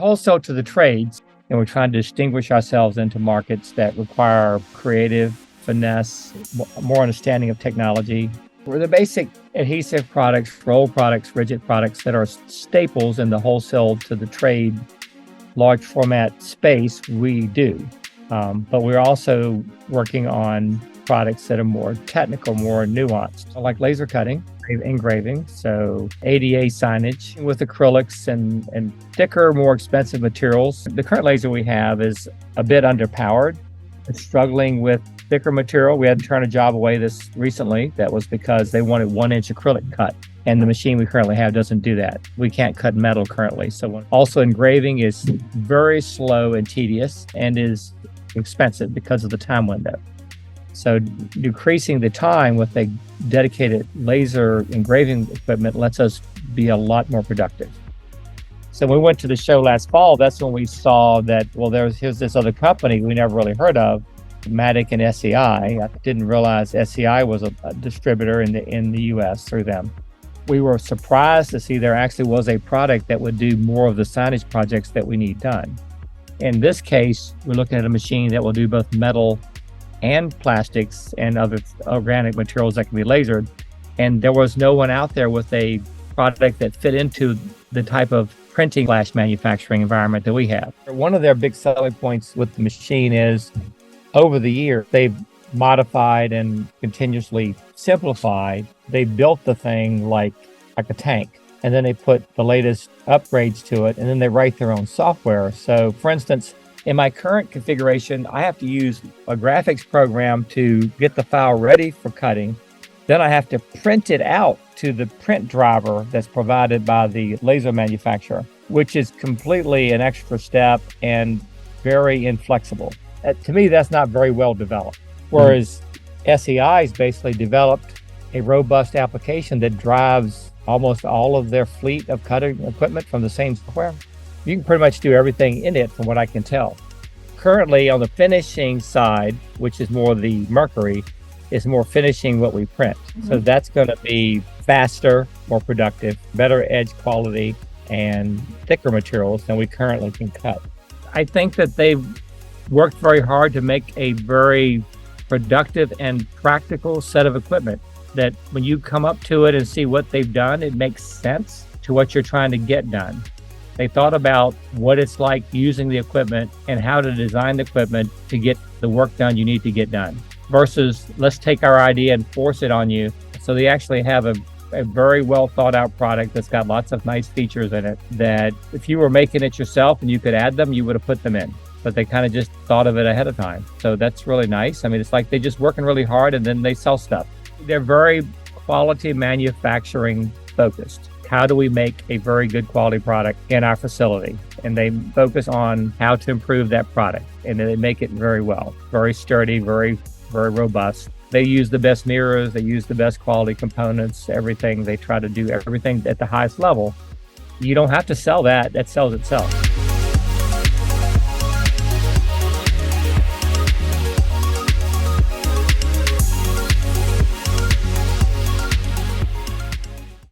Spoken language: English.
wholesale to the trades, and we're trying to distinguish ourselves into markets that require creative, finesse, more understanding of technology. We're the basic adhesive products, roll products, rigid products that are staples in the wholesale to the trade, large format space we do. But we're also working on products that are more technical, more nuanced, like laser cutting, engraving, so ADA signage with acrylics and thicker, more expensive materials. The current laser we have is a bit underpowered. It's struggling with thicker material. We had to turn a job away this recently. That was because they wanted 1-inch acrylic cut. And the machine we currently have doesn't do that. We can't cut metal currently. So also engraving is very slow and tedious and is expensive because of the time window. So decreasing the time with a dedicated laser engraving equipment lets us be a lot more productive. So when we went to the show last fall, that's when we saw that, well, here's this other company we never really heard of, Mercury and SEI. I didn't realize SEI was a distributor in the US through them. We were surprised to see there actually was a product that would do more of the signage projects that we need done. In this case, we're looking at a machine that will do both metal and plastics and other organic materials that can be lasered. And there was no one out there with a product that fit into the type of printing / manufacturing environment that we have. One of their big selling points with the machine is over the year, they've modified and continuously simplified. They built the thing like a tank, and then they put the latest upgrades to it, and then they write their own software. So for instance, in my current configuration, I have to use a graphics program to get the file ready for cutting. Then I have to print it out to the print driver that's provided by the laser manufacturer, which is completely an extra step and very inflexible. To me, that's not very well developed. Whereas SEI's basically developed a robust application that drives almost all of their fleet of cutting equipment from the same software. You can pretty much do everything in it from what I can tell. Currently on the finishing side, which is more the Mercury, is more finishing what we print. So that's going to be faster, more productive, better edge quality, and thicker materials than we currently can cut. I think that they've worked very hard to make a very productive and practical set of equipment that when you come up to it and see what they've done, it makes sense to what you're trying to get done. They thought about what it's like using the equipment and how to design the equipment to get the work done you need to get done versus let's take our idea and force it on you. So they actually have a very well thought out product that's got lots of nice features in it that if you were making it yourself and you could add them, you would have put them in. But they kind of just thought of it ahead of time. So that's really nice. I mean, it's like they're just working really hard and then they sell stuff. They're very quality manufacturing focused. How do we make a very good quality product in our facility? And they focus on how to improve that product. And they make it very well, very sturdy, very, very robust. They use the best mirrors. They use the best quality components, everything. They try to do everything at the highest level. You don't have to sell that. That sells itself.